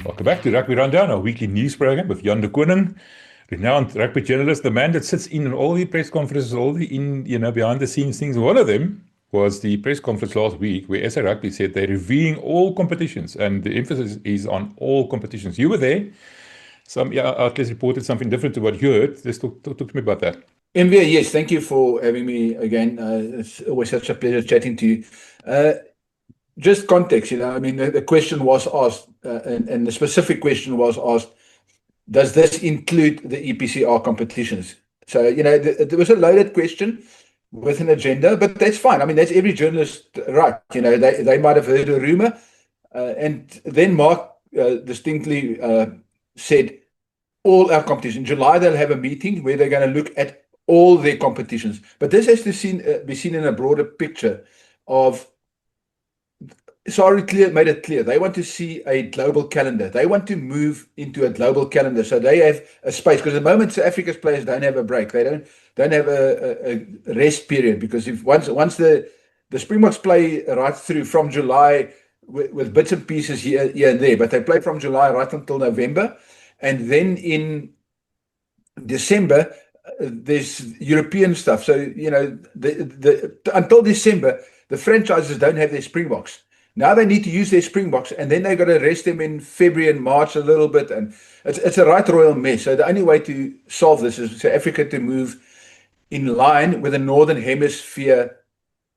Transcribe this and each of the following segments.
Welcome back to Rugby Rundown, our weekly news program with Jan de Koning, renowned rugby journalist, the man that sits in all the press conferences, all the behind the scenes things. One of them was the press conference last week where SA Rugby said they're reviewing all competitions, and the emphasis is on all competitions. You were there. Some outlets reported something different to what you heard. Just talk to me about that. MV, yes, thank you for having me again. It's always such a pleasure chatting to you. Just context, the question was asked, and the specific question was asked, does this include the EPCR competitions? So, there was a loaded question with an agenda, but that's fine. I mean, that's every journalist, right? They might have heard a rumor. And then Mark distinctly said, all our competitions. In July, they'll have a meeting where they're going to look at all their competitions. But this has to be seen in a broader picture of, made it clear. They want to see a global calendar. They want to move into a global calendar. So they have a space, because at the moment, South Africa's players don't have a break. They don't have a rest period, because if once the Springboks play right through from July with bits and pieces here and there, but they play from July right until November. And then in December, there's European stuff. So, until December, the franchises don't have their Springboks. Now they need to use their Springboks, and then they've got to rest them in February and March a little bit. And it's a right royal mess. So the only way to solve this is for Africa to move in line with the Northern Hemisphere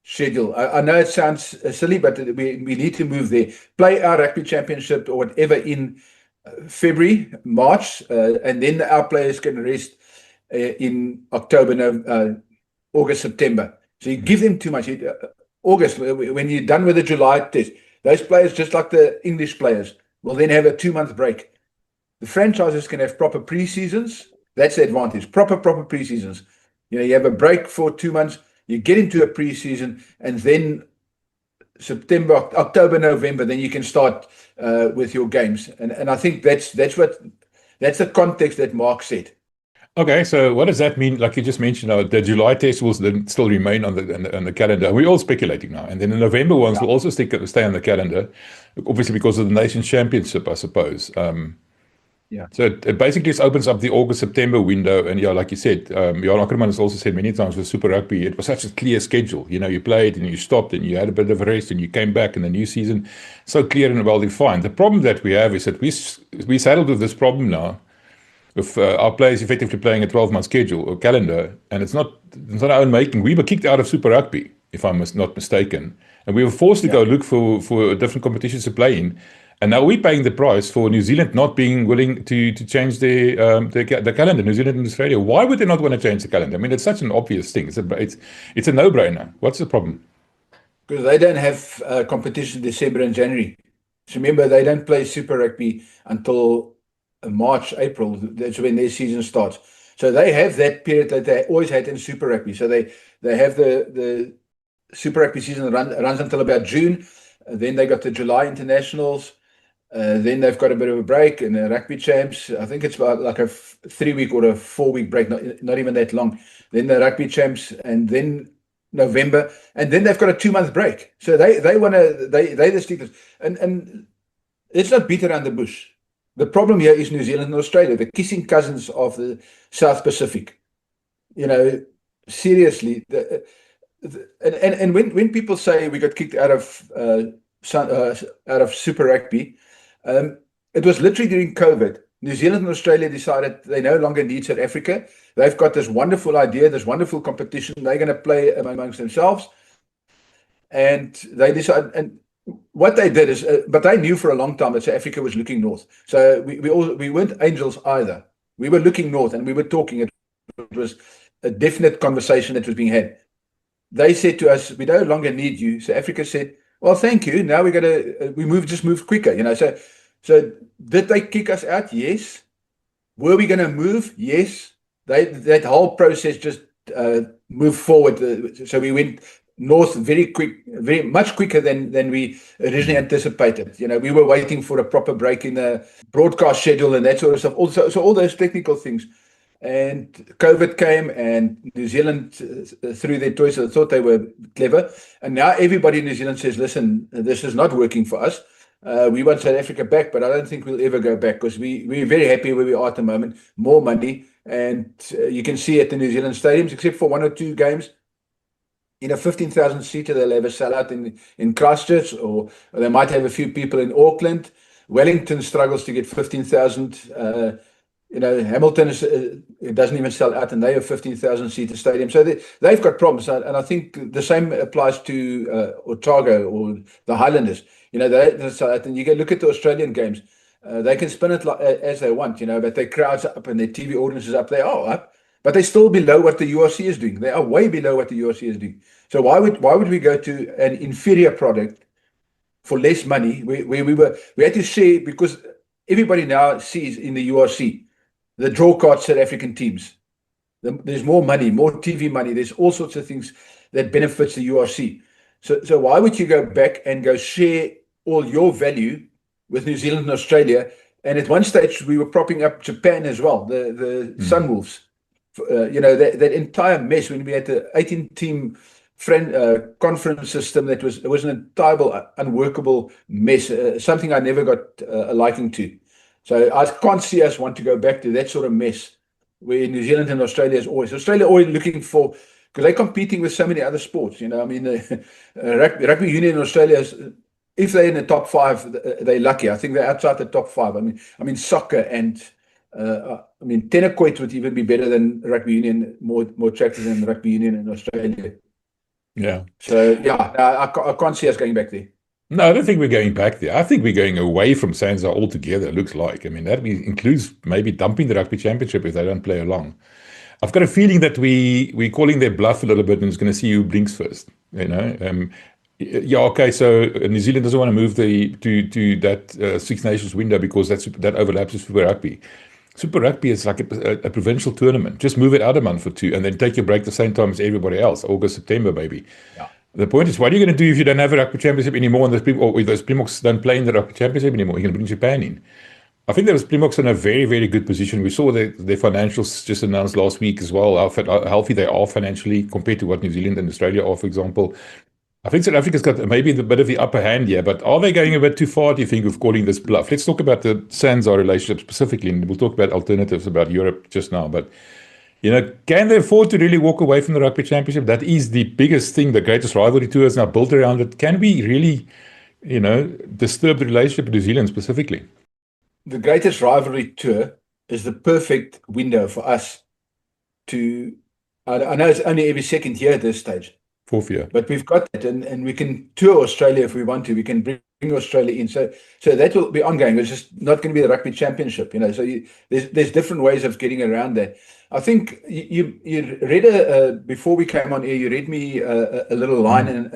schedule. I know it sounds silly, but we need to move there. Play our rugby championship or whatever in February, March, and then our players can rest in October, August, September. So you give them too much. August, when you're done with the July test, those players, just like the English players, will then have a 2-month break. The franchises can have proper pre-seasons. That's the advantage. Proper pre-seasons. You have a break for 2 months, you get into a pre-season, and then September, October, November, then you can start with your games. And I think that's the context that Mark said. Okay, so what does that mean? Like you just mentioned, the July test will still remain on the calendar. We're all speculating now, and then the November ones will also stay on the calendar, obviously because of the Nations Championship, I suppose. So it basically just opens up the August-September window, and like you said, Jan Ackerman has also said many times with Super Rugby, it was such a clear schedule. You played and you stopped and you had a bit of a rest and you came back in the new season, so clear and well defined. The problem that we have is that we saddled with this problem now, with our players effectively playing a 12-month schedule or calendar, and it's not our own making. We were kicked out of Super Rugby, if I'm not mistaken, and we were forced to go look for different competitions to play in. And now we're paying the price for New Zealand not being willing to change the calendar. New Zealand and Australia. Why would they not want to change the calendar? I mean, it's such an obvious thing. It's a no-brainer. What's the problem? Because they don't have competition December and January. So remember, they don't play Super Rugby until March, April. That's when their season starts. So they have that period that they always had in Super Rugby. So they have the Super Rugby season runs until about June. Then they got the July internationals. Then they've got a bit of a break in the rugby champs. I think it's about like a 3-week or a 4-week break, not even that long. Then the rugby champs, and then November, and then they've got a 2-month break. So they're the stickers. And let's not beat around the bush. The problem here is New Zealand and Australia, the kissing cousins of the South Pacific. Seriously. And when people say we got kicked out of Super Rugby, it was literally during COVID. New Zealand and Australia decided they no longer need South Africa. They've got this wonderful idea, this wonderful competition. They're going to play amongst themselves, and they decided. And what they did is, but they knew for a long time that South Africa was looking north. So we weren't angels either. We were looking north, and we were talking. It was a definite conversation that was being had. They said to us, "We no longer need you." So Africa said, "Well, thank you. Now we just moved quicker." So did they kick us out? Yes. Were we going to move? Yes. That whole process just moved forward. So we went north very much quicker than we originally anticipated. We were waiting for a proper break in the broadcast schedule and that sort of stuff. Also, so all those technical things. And COVID came, and New Zealand threw their toys. They thought they were clever. And now everybody in New Zealand says, listen, this is not working for us. We want South Africa back, but I don't think we'll ever go back because we're very happy where we are at the moment. More money, and you can see at the New Zealand stadiums, except for 1 or 2 games, in a 15,000 seater, they'll have a sellout in Christchurch, or they might have a few people in Auckland. Wellington struggles to get 15,000. Hamilton it doesn't even sell out, and they have 15,000 seater stadium. So they've got problems, and I think the same applies to Otago or the Highlanders. And you can look at the Australian games. They can spin it as they want, but their crowds are up and their TV audiences up. They are up, but they're still below what the URC is doing. They are way below what the URC is doing. So why would we go to an inferior product for less money? We had to share, because everybody now sees in the URC the draw card South African teams. There's more money, more TV money. There's all sorts of things that benefits the URC. So why would you go back and go share all your value with New Zealand and Australia? And at one stage we were propping up Japan as well, the Sunwolves. That entire mess when we had the 18-team conference system that was an entire unworkable mess, something I never got a liking to. So I can't see us want to go back to that sort of mess where New Zealand and Australia always looking for, because they're competing with so many other sports. Rugby union in Australia is, if they're in the top 5, they're lucky. I think they're outside the top 5. I mean soccer and Tenaquoit would even be better than rugby union, more attractive than rugby union in Australia. Yeah. So I can't see us going back there. No, I don't think we're going back there. I think we're going away from SANZAAR altogether, it looks like. I mean, that includes maybe dumping the rugby championship if they don't play along. I've got a feeling that we're calling their bluff a little bit, and it's going to see who blinks first. Okay, so New Zealand doesn't want to move to that Six Nations window because that overlaps with Super Rugby. Super Rugby is like a provincial tournament. Just move it out a month or 2 and then take your break the same time as everybody else, August, September, maybe. Yeah. The point is, what are you going to do if you don't have a rugby championship anymore, and those Springboks don't play in the rugby championship anymore? You're going to bring Japan in. I think the Springboks are in a very, very good position. We saw their financials just announced last week as well, how healthy they are financially compared to what New Zealand and Australia are, for example. I think South Africa's got maybe a bit of the upper hand here, but are they going a bit too far, do you think, of calling this bluff? Let's talk about the SANZAAR relationship specifically, and we'll talk about alternatives about Europe just now. But, can they afford to really walk away from the Rugby Championship? That is the biggest thing. The greatest rivalry tour is now built around it. Can we really, disturb the relationship with New Zealand specifically? The greatest rivalry tour is the perfect window for us to, I know it's only every second year at this stage. 4th year. But we've got that, and we can tour Australia if we want to. We can bring Australia in. So that will be ongoing. It's just not going to be the Rugby Championship, So there's different ways of getting around that. I think you read before we came on air. You read me a little line and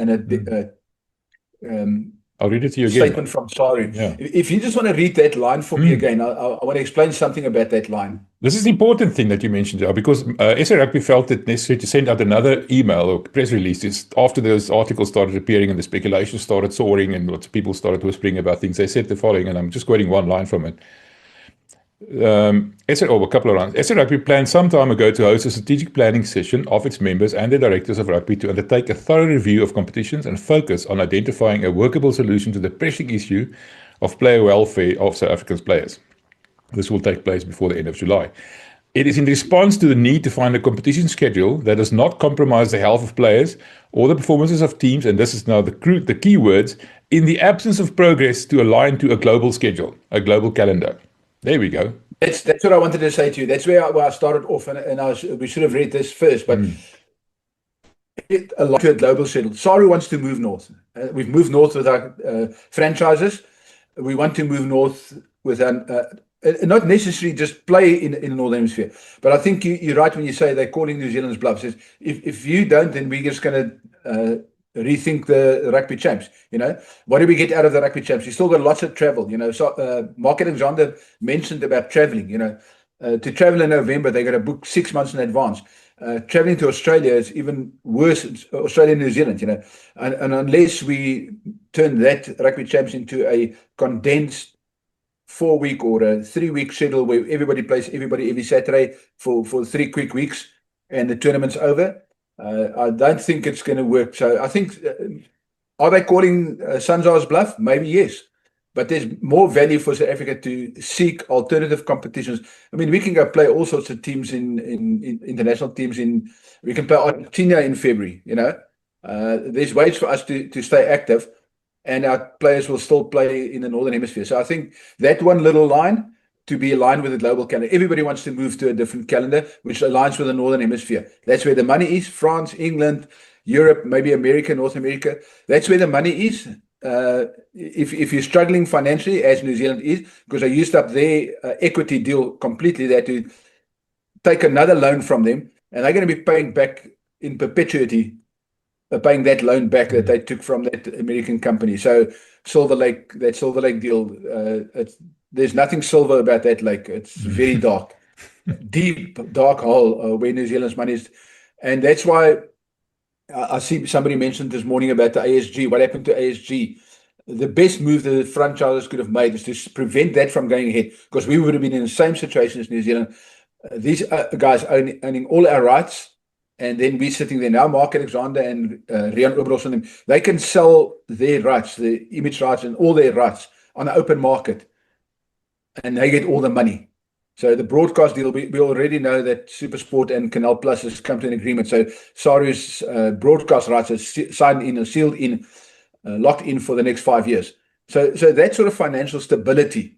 I'll read it to you again. Statement from Sari. Yeah. If you just want to read that line for me again, I want to explain something about that line. This is the important thing that you mentioned, because SA Rugby felt it necessary to send out another email or press release just after those articles started appearing and the speculation started soaring and lots of people started whispering about things. They said the following, and I'm just quoting one line from it. A couple of lines. SA Rugby planned some time ago to host a strategic planning session of its members and the directors of rugby to undertake a thorough review of competitions and focus on identifying a workable solution to the pressing issue of player welfare of South African players. This will take place before the end of July. It is in response to the need to find a competition schedule that does not compromise the health of players or the performances of teams, and this is now the key words, in the absence of progress to align to a global schedule, a global calendar. There we go. That's what I wanted to say to you. That's where I started off, and we should have read this first, but a lot to a global schedule. Sari wants to move north. We've moved north with our franchises. We want to move north with not necessarily just play in the Northern Hemisphere, but I think you're right when you say they're calling New Zealand's bluff. Says if you don't, then we're just going to rethink the rugby champs. What do we get out of the rugby champs? You still got lots of travel. So Mark Alexander mentioned about traveling. To travel in November, they got to book 6 months in advance. Traveling to Australia is even worse. Australia and New Zealand. And unless we turn that rugby champs into a condensed 4-week or a 3-week schedule where everybody plays everybody every Saturday for 3 quick weeks and the tournament's over, I don't think it's going to work. So I think, are they calling SANZAAR's bluff? Maybe yes. but there's more value for South Africa to seek alternative competitions. I mean, we can go play all sorts of teams in international teams. We can play Argentina in February. There's ways for us to stay active, and our players will still play in the Northern Hemisphere. So I think that one little line to be aligned with the global calendar. Everybody wants to move to a different calendar, which aligns with the Northern Hemisphere. That's where the money is. France, England, Europe, maybe America, North America. That's where the money is. If you're struggling financially, as New Zealand is, because they used up their equity deal completely, they had to take another loan from them, and they're going to be paying back in perpetuity, paying that loan back that they took from that American company. So Silver Lake, that Silver Lake deal, there's nothing silver about that lake. It's very dark, deep, dark hole where New Zealand's money is. And that's why I see somebody mentioned this morning about the ASG. What happened to ASG? The best move that the franchises could have made is to prevent that from going ahead, because we would have been in the same situation as New Zealand. These guys owning all our rights, and then we sitting there now, Mark Alexander and Rian Oberholz and them, they can sell their rights, the image rights and all their rights on the open market, and they get all the money. So the broadcast deal, we already know that SuperSport and Canal Plus has come to an agreement. So SARU's broadcast rights are signed in, or sealed in, locked in for the next 5 years. So that sort of financial stability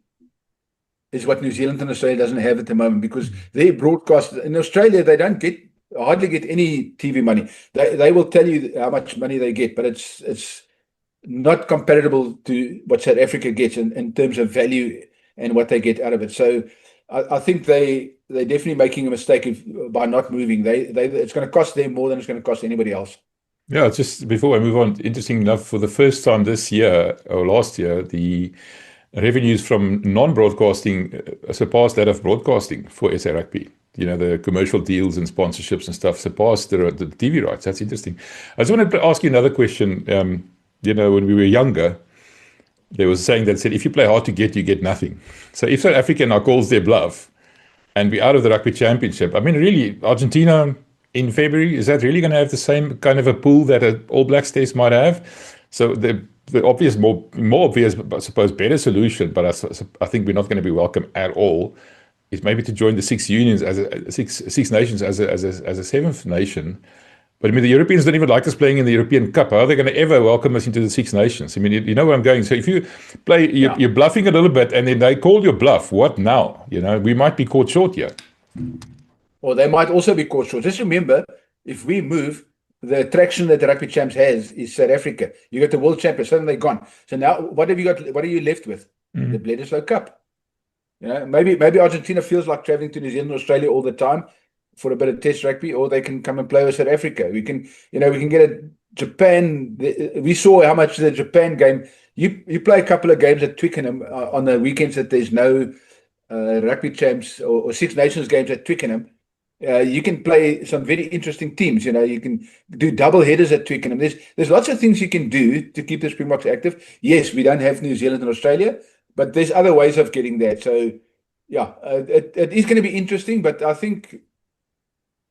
is what New Zealand and Australia doesn't have at the moment, because their broadcast in Australia, they don't hardly get any TV money. They will tell you how much money they get, but it's not comparable to what South Africa gets in terms of value and what they get out of it. So I think they're definitely making a mistake by not moving. It's going to cost them more than it's going to cost anybody else. Yeah, just before I move on, interesting enough, for the first time this year or last year, the revenues from non-broadcasting surpassed that of broadcasting for SA Rugby. The commercial deals and sponsorships and stuff surpassed the TV rights. That's interesting. I just wanted to ask you another question. When we were younger, there was a saying that said, if you play hard to get, you get nothing. So if South Africa now calls their bluff and we're out of the Rugby Championship, I mean, really, Argentina in February, is that really going to have the same kind of a pool that an All Blacks test might have? So the obvious, more obvious, I suppose, better solution, but I think we're not going to be welcome at all, is maybe to join the Six Nations as a seventh nation. But I mean, the Europeans don't even like us playing in the European Cup. How are they going to ever welcome us into the Six Nations? I mean, you know where I'm going. So if you play, you're bluffing a little bit, and then they call your bluff. What now? We might be caught short here. Or they might also be caught short. Just remember, if we move, the attraction that the Rugby Champs has is South Africa. You got the World Champions, suddenly they're gone. So now, what have you got? What are you left with? The Bledisloe Cup. Maybe Argentina feels like traveling to New Zealand, Australia all the time for a bit of test rugby, or they can come and play with South Africa. We can get a Japan. We saw how much the Japan game. You play a couple of games at Twickenham on the weekends that there's no Rugby Champs or Six Nations games at Twickenham. You can play some very interesting teams. You can do double headers at Twickenham. There's lots of things you can do to keep the Springboks active. Yes, we don't have New Zealand and Australia, but there's other ways of getting that. So yeah, it is going to be interesting, but I think,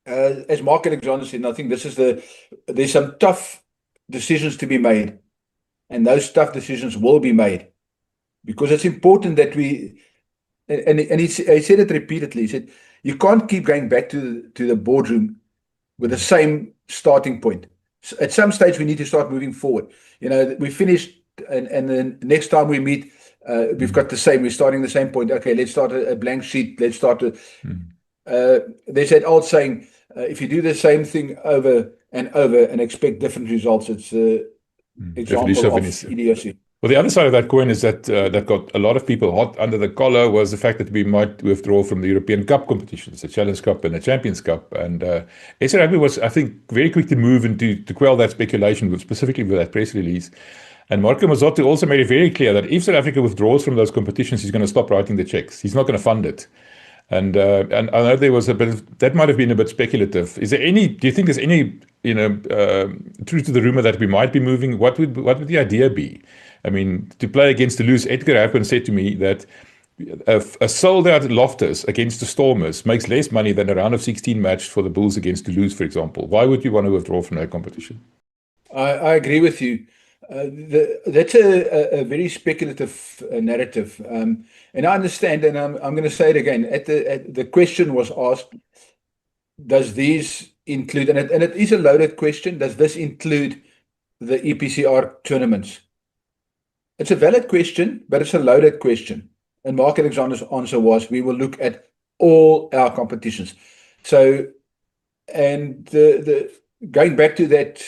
as Mark Alexander said, I think there's some tough decisions to be made, and those tough decisions will be made, because it's important that we, and he said it repeatedly, he said, you can't keep going back to the boardroom with the same starting point. So at some stage, we need to start moving forward. We finished, and then next time we meet, we've got we're starting the same point. Okay, let's start a blank sheet. Let's start there's that old saying, if you do the same thing over and over and expect different results, it's an example of idiocy. Well, the other side of that coin is that got a lot of people hot under the collar was the fact that we might withdraw from the European Cup competitions, the Challenge Cup and the Champions Cup. And SA Rugby was, I think, very quick to move and to quell that speculation, specifically with that press release. And Marco Mazzotti also made it very clear that if South Africa withdraws from those competitions, he's going to stop writing the checks. He's not going to fund it. And I know there was a bit of, that might have been a bit speculative. Do you think there's any, truth to the rumor that we might be moving? What would the idea be? I mean, to play against Toulouse, Edgar Happen said to me that a sold-out Loftus against the Stormers makes less money than a round of 16 match for the Bulls against Toulouse, for example. Why would you want to withdraw from that competition? I agree with you. That's a very speculative narrative, and I understand, and I'm going to say it again. The question was asked: does these include, and it is a loaded question, does this include the EPCR tournaments? It's a valid question, but it's a loaded question. And Mark Alexander's answer was, we will look at all our competitions. So, and going back to that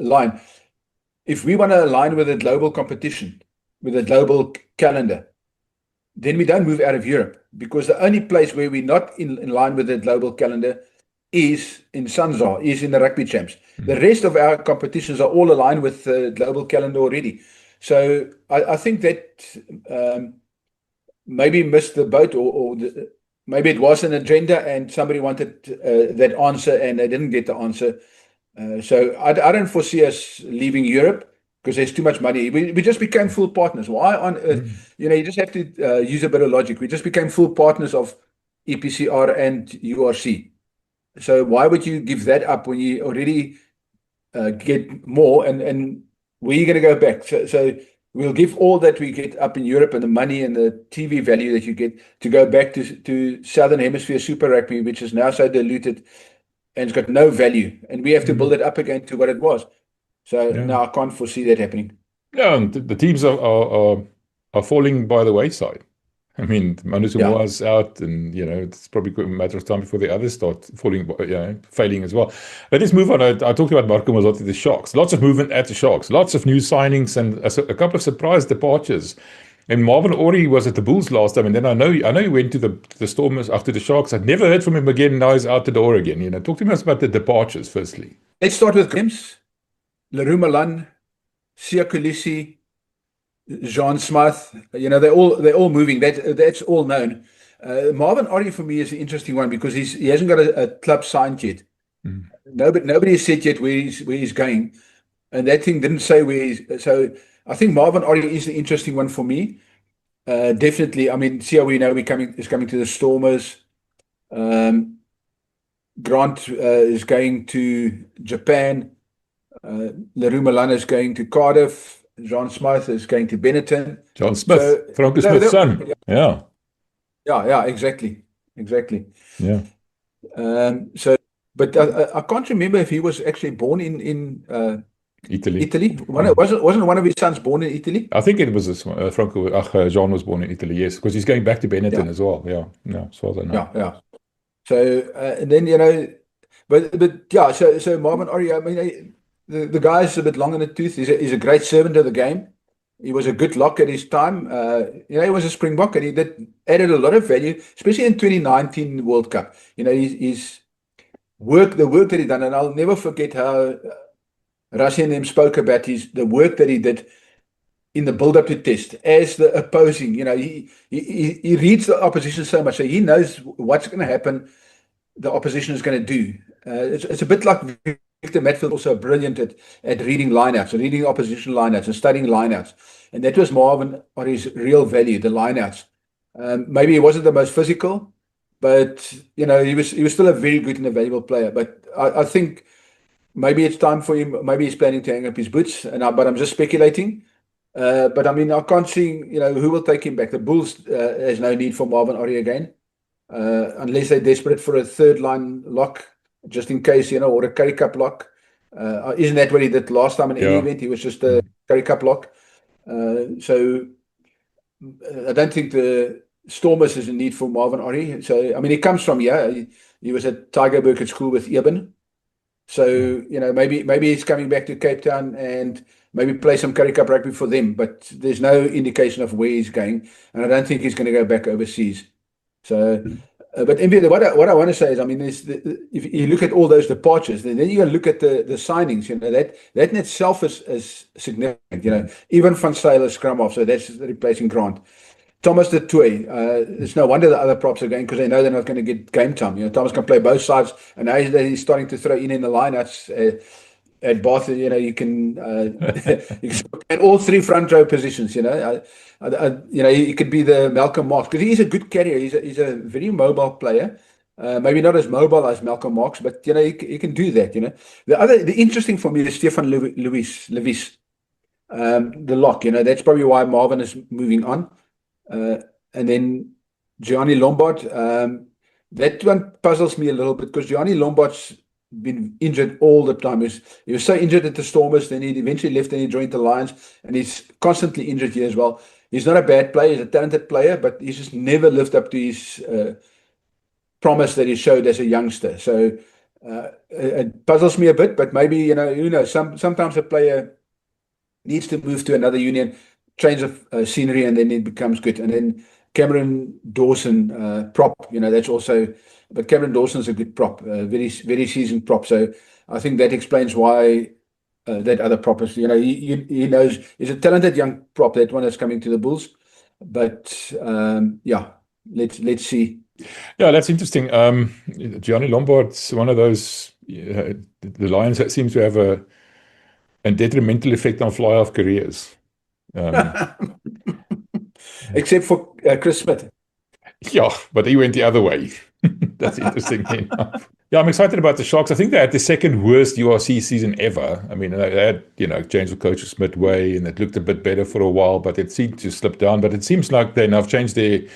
line, if we want to align with a global competition, with a global calendar, then we don't move out of Europe, because the only place where we're not in line with the global calendar is in Sanzar, is in the rugby champs. The rest of our competitions are all aligned with the global calendar already. So I think that maybe missed the boat, or maybe it was an agenda and somebody wanted that answer and they didn't get the answer. So I don't foresee us leaving Europe because there's too much money. We just became full partners. Why on earth? You just have to use a bit of logic. We just became full partners of EPCR and URC. So why would you give that up when you already get more, and where are you going to go back? So we'll give all that we get up in Europe and the money and the TV value that you get to go back to Southern Hemisphere Super Rugby, which is now so diluted and it's got no value. And we have to build it up again to what it was. So now I can't foresee that happening. Yeah, and the teams are falling by the wayside. I mean, Manu Samoa's out, and it's probably a matter of time before the others start falling, failing as well. But let's move on. I talked about Marco Mazzotti, the Sharks. Lots of movement at the Sharks. Lots of new signings and a couple of surprise departures. And Marvin Orie was at the Bulls last time, and then I know he went to the Stormers after the Sharks. I'd never heard from him again. Now he's out the door again. Talk to me about the departures firstly. Let's start with Games. Leroux Milan, Siya Kolisi, Jean Smith, they're all moving. That's all known. Marvin Orie for me is an interesting one because he hasn't got a club signed yet. Nobody has said yet where he's going, and that thing didn't say where he's. So I think Marvin Orie is the interesting one for me. Definitely. I mean, Siya, we know is coming to the Stormers. Grant is going to Japan. Leroux Milan is going to Cardiff. John Smith is going to Benetton. John Smith, Franco Smith's son. Yeah. Yeah, exactly. Yeah. But I can't remember if he was actually born in Italy. Wasn't one of his sons born in Italy? I think it was Franco. John was born in Italy, yes, because he's going back to Benetton as well. Yeah, as far as I know. Yeah. So and then but yeah. So Marvin Orie, I mean, the guy's a bit long in the tooth. He's a great servant of the game. He was a good lock at his time. He was a Springbok, and he added a lot of value, especially in 2019 World Cup. His work, the work that he done, and I'll never forget how Rassie and them spoke about the work that he did in the build-up to test as the opposing. He reads the opposition so much, so he knows what's going to happen. The opposition is going to do. It's a bit like Victor Matfield, also brilliant at reading lineouts, reading opposition lineouts and studying lineouts. And that was Marvin Orie's real value, the lineouts. Maybe he wasn't the most physical, but he was still a very good and a valuable player. But I think maybe it's time for him. Maybe he's planning to hang up his boots. But I'm just speculating. But I mean, I can't see who will take him back. The Bulls has no need for Marvin Orie again, unless they're desperate for a third line lock, just in case, or a Currie Cup lock. Isn't that what he did last time in any event? He was just a Currie Cup lock. So I don't think the Stormers is in need for Marvin Orie. So, I mean, he comes from here. He was at Tygerberg at school with Eben. So, maybe he's coming back to Cape Town and maybe play some Currie Cup rugby for them. But there's no indication of where he's going. And I don't think he's going to go back overseas. So... but what I want to say is, I mean, if you look at all those departures, then you look at the signings. That in itself is significant. Even Van Sail scrum off, so that's replacing Grant. Thomas du Toit, it's no wonder the other props are going, because they know they're not going to get game time. Thomas can play both sides, and now he's starting to throw in the lineouts. At Bath, you can at all three front row positions. He could be the Malcolm Marx, because he's a good carrier. He's a very mobile player. Maybe not as mobile as Malcolm Marx, but he can do that. The interesting for me is Stefan Levis. the lock. That's probably why Marvin is moving on. And then Gianni Lombard, that one puzzles me a little bit because Gianni Lombard's been injured all the time. He was so injured at the Stormers, then he eventually left and he joined the Lions, and he's constantly injured here as well. He's not a bad player, he's a talented player, but he's just never lived up to his promise that he showed as a youngster. So it puzzles me a bit, but maybe, who knows, sometimes a player needs to move to another union, change of scenery, and then it becomes good. And then Cameron Dawson, prop, that's also, but Cameron Dawson's a good prop, very, very seasoned prop. So I think that explains why that other prop is, he knows, he's a talented young prop, that one that's coming to the Bulls. But yeah, let's see. Yeah, that's interesting. Gianni Lombard's one of those, the Lions that seems to have a detrimental effect on fly-off careers. Except for Chris Smith. Yeah, but he went the other way. That's interesting enough. Yeah, I'm excited about the Sharks. I think they had the second worst URC season ever. I mean, they had, changed the coaches midway, and it looked a bit better for a while, but it seemed to slip down. But it seems like they now have changed their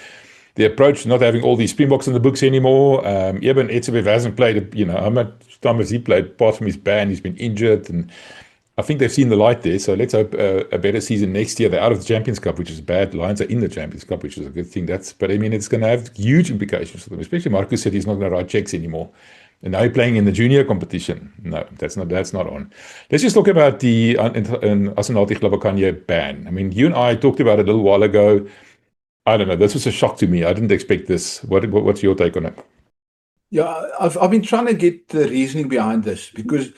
approach, not having all these Springboks in the books anymore. Eben Etzebeth hasn't played, how much time has he played? Apart from his ban, he's been injured, and I think they've seen the light there. So let's hope a better season next year. They're out of the Champions Cup, which is bad. Lions are in the Champions Cup, which is a good thing. But I mean, it's going to have huge implications for them, especially Marcus said he's not going to write checks anymore. And now he's playing in the junior competition. No, that's not on. Let's just talk about the Asenati Glabakanye ban. I mean, you and I talked about it a little while ago. I don't know. This was a shock to me. I didn't expect this. What's your take on it? Yeah, I've been trying to get the reasoning behind this, because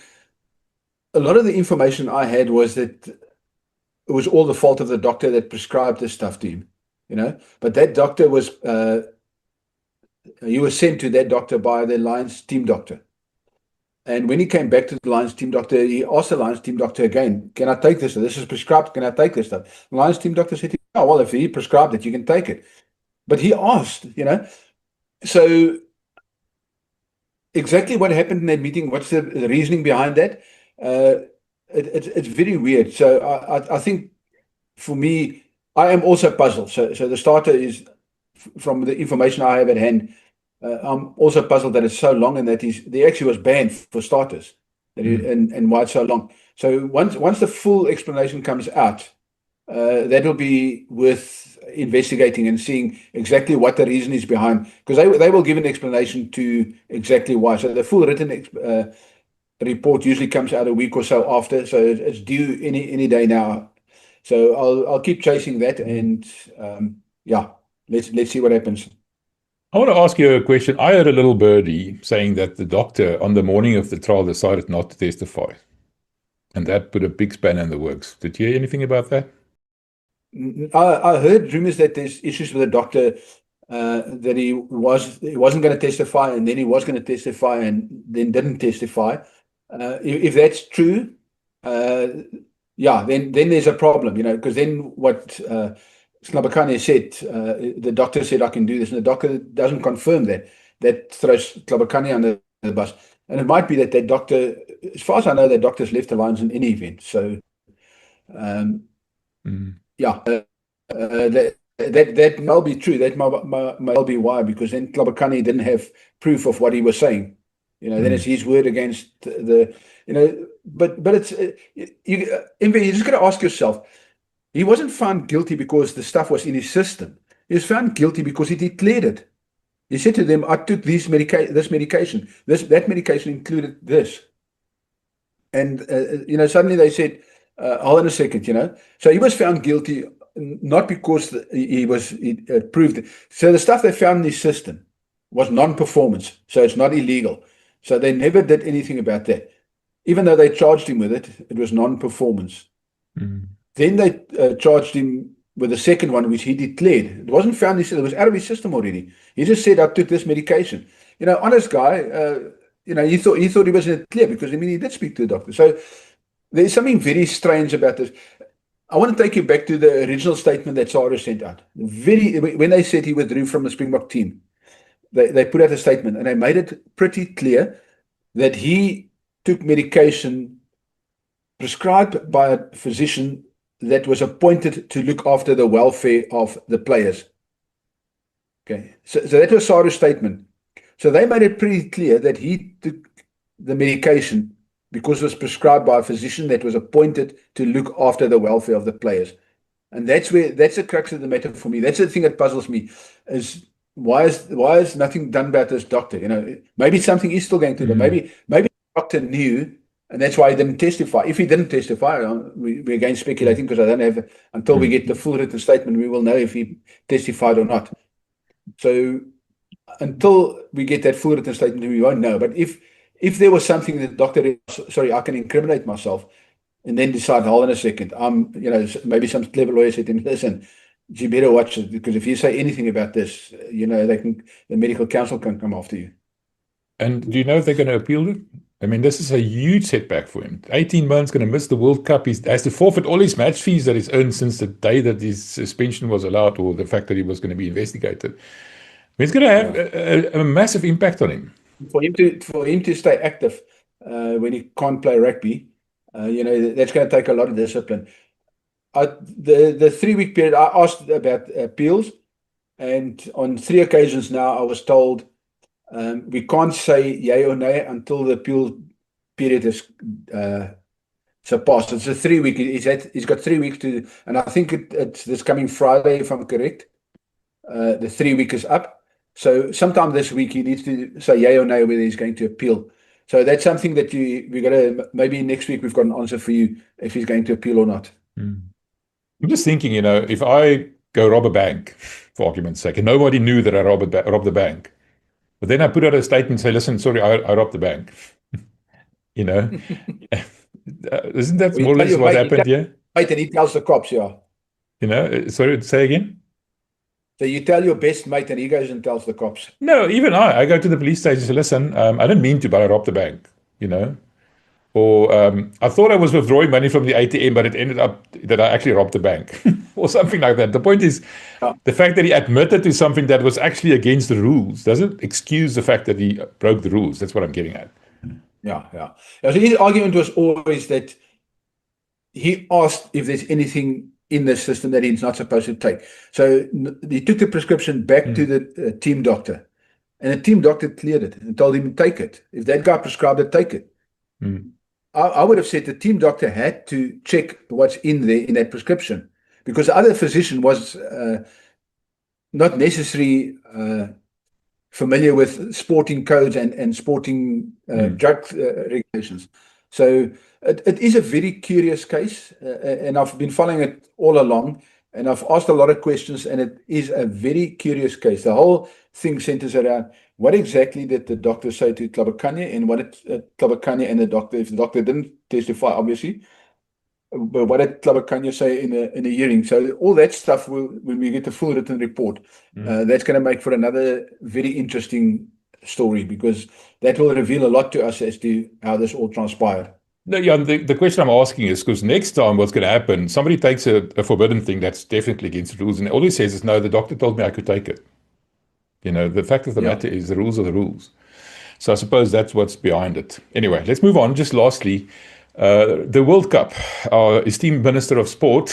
a lot of the information I had was that it was all the fault of the doctor that prescribed this stuff to him, But that doctor was, he was sent to that doctor by the Lions team doctor. And when he came back to the Lions team doctor, he asked the Lions team doctor again, can I take this? This is prescribed. Can I take this stuff? The Lions team doctor said, oh, well, if he prescribed it, you can take it. But he asked, So exactly what happened in that meeting, what's the reasoning behind that? It's very weird. So I think for me, I am also puzzled. So the starter is, from the information I have at hand, I'm also puzzled that it's so long, and that he actually was banned for starters, and why it's so long. So once the full explanation comes out, that will be worth investigating and seeing exactly what the reason is behind, because they will give an explanation to exactly why. So the full written report usually comes out a week or so after, so it's due any day now. So I'll keep chasing that, and yeah, let's see what happens. I want to ask you a question. I heard a little birdie saying that the doctor on the morning of the trial decided not to testify, and that put a big spanner in the works. Did you hear anything about that? I heard rumors that there's issues with the doctor, that he wasn't going to testify, and then he was going to testify and then didn't testify. If that's true, yeah, then there's a problem, because then what Glabakanye said, the doctor said, I can do this, and the doctor doesn't confirm that. That throws Glabakanye under the bus. And it might be that doctor, as far as I know, that doctor's left the Lions in any event. So, yeah, that may be true. That may be why, because then Glabakanye didn't have proof of what he was saying. Then it's his word against but it's, Enver, you just got to ask yourself, he wasn't found guilty because the stuff was in his system. He was found guilty because he declared it. He said to them, I took this medication. That medication included this. And, suddenly they said, hold on a second, So he was found guilty, not because he proved it. So the stuff they found in his system was non-performance. So it's not illegal. So they never did anything about that. Even though they charged him with it, it was non-performance. Then they charged him with the second one, which he declared. It wasn't found, it was out of his system already. He just said, I took this medication. Honest guy, he thought he was in it clear, because, he did speak to the doctor. So there's something very strange about this. I want to take you back to the original statement that Sarah sent out. When they said he withdrew from the Springbok team, they put out a statement, and they made it pretty clear that he took medication prescribed by a physician that was appointed to look after the welfare of the players. Okay, so that was Saru's statement. So they made it pretty clear that he took the medication because it was prescribed by a physician that was appointed to look after the welfare of the players. And that's the crux of the matter for me. That's the thing that puzzles me, is why is nothing done about this doctor? Maybe something is still going to do. Maybe the doctor knew, and that's why he didn't testify. If he didn't testify, we're again speculating, because I don't have, until we get the full written statement, we will know if he testified or not. So until we get that full written statement, we won't know. But if there was something that doctor, sorry, I can incriminate myself and then decide, hold on a second, maybe some clever lawyer said to him, listen, you better watch it, because if you say anything about this, the medical council can come after you. And do you know if they're going to appeal it? I mean, this is a huge setback for him. 18 months, going to miss the World Cup. He has to forfeit all his match fees that he's earned since the day that his suspension was allowed, or the fact that he was going to be investigated. It's going to have a massive impact on him. For him to stay active when he can't play rugby, that's going to take a lot of discipline. The 3-week period, I asked about appeals, and on 3 occasions now I was told we can't say yay or nay until the appeal period is surpassed. It's a 3-week. He's got 3 weeks to, and I think it's this coming Friday, if I'm correct. The 3 week is up. So sometime this week he needs to say yay or nay whether he's going to appeal. So that's something that we got to, maybe next week we've got an answer for you if he's going to appeal or not. I'm just thinking, if I go rob a bank, for argument's sake, and nobody knew that I robbed the bank, but then I put out a statement and say, listen, sorry, I robbed the bank. Isn't that more or less what happened here? Mate, and he tells the cops, yeah. Sorry, say again? So you tell your best mate and he goes and tells the cops. No, even I go to the police station and say, listen, I didn't mean to, but I robbed the bank, Or I thought I was withdrawing money from the ATM, but it ended up that I actually robbed the bank or something like that. The point is, the fact that he admitted to something that was actually against the rules doesn't excuse the fact that he broke the rules. That's what I'm getting at. Yeah. So his argument was always that he asked if there's anything in the system that he's not supposed to take. So he took the prescription back to the team doctor, and the team doctor cleared it and told him to take it. If that guy prescribed it, take it. I would have said the team doctor had to check what's in there in that prescription, because the other physician was not necessarily familiar with sporting codes and sporting drug regulations. So it is a very curious case, and I've been following it all along, and I've asked a lot of questions, and it is a very curious case. The whole thing centers around what exactly did the doctor say to Tlhabakanya, and what did Tlhabakanya and the doctor, if the doctor didn't testify, obviously, but what did Tlhabakanya say in a hearing? So all that stuff, when we get the full written report, that's going to make for another very interesting story, because that will reveal a lot to us as to how this all transpired. No, yeah, the question I'm asking is because next time what's going to happen, somebody takes a forbidden thing that's definitely against the rules, and all he says is, no, the doctor told me I could take it. The fact of the matter is the rules are the rules. So I suppose that's what's behind it. Anyway, let's move on. Just lastly, the World Cup. Our esteemed Minister of Sport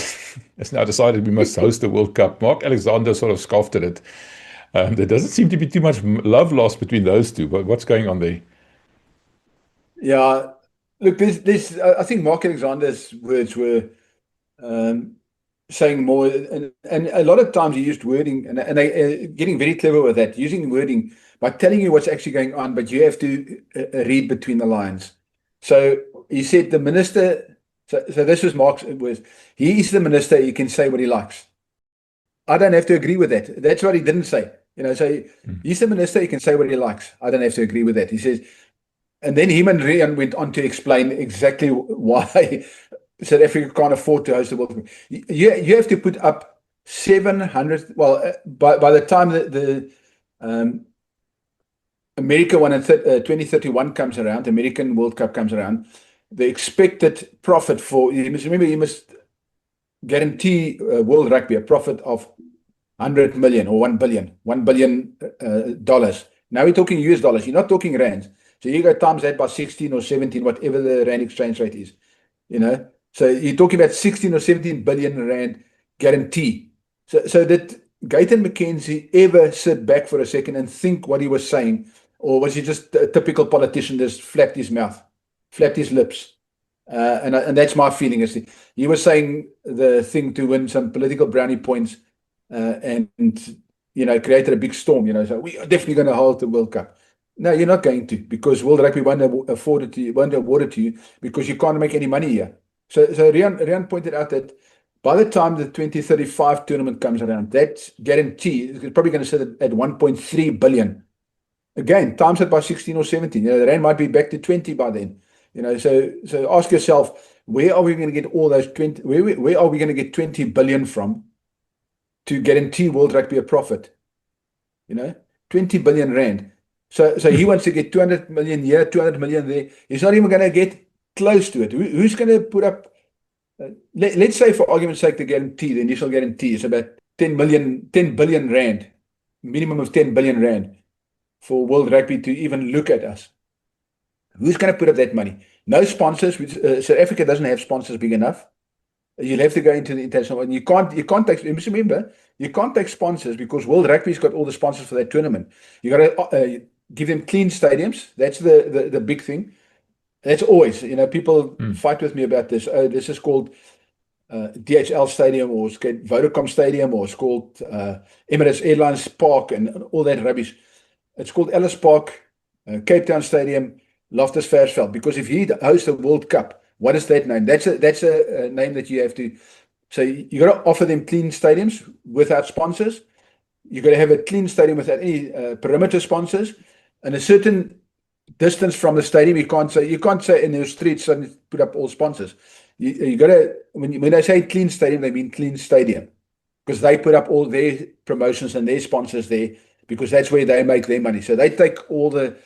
has now decided we must host the World Cup. Mark Alexander sort of scoffed at it. There doesn't seem to be too much love lost between those two. What's going on there? Yeah. Look, I think Mark Alexander's words were saying more, and a lot of times he used wording, and getting very clever with that, using wording by telling you what's actually going on, but you have to read between the lines. So he said the minister, so this was Mark's words, he is the minister, he can say what he likes. I don't have to agree with that. That's what he didn't say. So he's the minister, he can say what he likes. I don't have to agree with that. He says, and then him and Rian went on to explain exactly why South Africa can't afford to host the World Cup. You have to put up 700. Well, by the time the America 2031 comes around, American World Cup comes around, the expected profit for, you must guarantee World Rugby a profit of 100 million or $1 billion dollars. Now we're talking US dollars. You're not talking rands. So you go times that by 16 or 17, whatever the rand exchange rate is, So you're talking about 16 or 17 billion rand guarantee. So did Gayton McKenzie ever sit back for a second and think what he was saying? Or was he just a typical politician that just flapped his mouth, flapped his lips? And that's my feeling. Is he was saying the thing to win some political brownie points, and created a big storm. So we are definitely going to hold the World Cup. No, you're not going to, because World Rugby won't afford it to you, won't award it to you, because you can't make any money here. So Rian pointed out that by the time the 2035 tournament comes around, that guarantee is probably going to sit at 1.3 billion. Again, times it by 16 or 17. The rand might be back to 20 by then. So ask yourself, where are we going to get all those 20? Where are we going to get 20 billion from to guarantee World Rugby a profit? 20 billion rand. So he wants to get 200 million here, 200 million there. He's not even going to get close to it. Who's going to put up? Let's say, for argument's sake, the guarantee, the initial guarantee is about 10 billion rand, minimum of 10 billion rand for World Rugby to even look at us. Who's going to put up that money? No sponsors. South Africa doesn't have sponsors big enough. You'll have to go into the international, and you can't take. Remember, you can't take sponsors, because World Rugby's got all the sponsors for that tournament. You got to give them clean stadiums. That's the big thing. That's always, people fight with me about this. Oh, this is called DHL Stadium, or it's called Vodacom Stadium, or it's called Emirates Airlines Park, and all that rubbish. It's called Ellis Park, Cape Town Stadium, Loftus Versfeld. Because if you host a World Cup, what is that name? That's a name that you have to. So you got to offer them clean stadiums without sponsors. You got to have a clean stadium without any perimeter sponsors, and a certain distance from the stadium. You can't say in the streets and put up all sponsors. You got to, when they say clean stadium, they mean clean stadium, because they put up all their promotions and their sponsors there, because that's where they make their money. So they take all the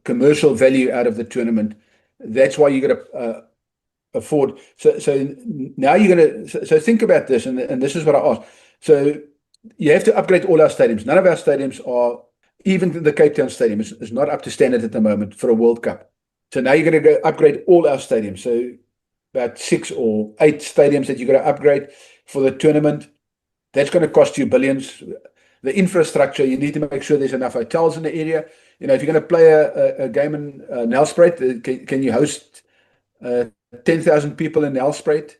commercial value out of the tournament. That's why you got to afford. So now you're going to. So think about this, and this is what I asked. So you have to upgrade all our stadiums. None of our stadiums are. Even the Cape Town Stadium is not up to standard at the moment for a World Cup. So now you're going to go upgrade all our stadiums. So about 6 or 8 stadiums that you're going to upgrade for the tournament. That's going to cost you billions. The infrastructure, you need to make sure there's enough hotels in the area. If you're going to play a game in Nelspruit, can you host 10,000 people in Nelspruit?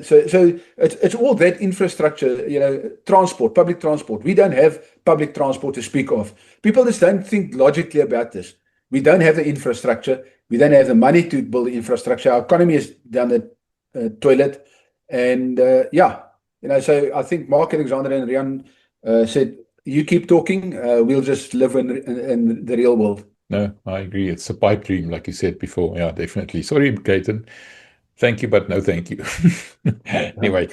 So it's all that infrastructure, transport, public transport. We don't have public transport to speak of. People just don't think logically about this. We don't have the infrastructure. We don't have the money to build the infrastructure. Our economy is down the toilet. And so I think Mark Alexander and Rian said, you keep talking, we'll just live in the real world. No, I agree. It's a pipe dream, like you said before. Yeah, definitely. Sorry, Gayton. Thank you, but no thank you. Anyway.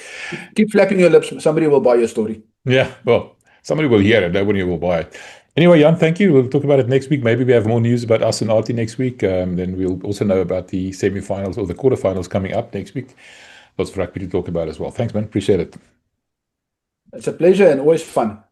Keep flapping your lips. Somebody will buy your story. Yeah, well, somebody will hear it. Nobody will buy it. Anyway, Jan, thank you. We'll talk about it next week. Maybe we have more news about us and Artie next week. Then we'll also know about the semi-finals or the quarterfinals coming up next week. Lots of rugby to talk about as well. Thanks, man. Appreciate it. It's a pleasure and always fun.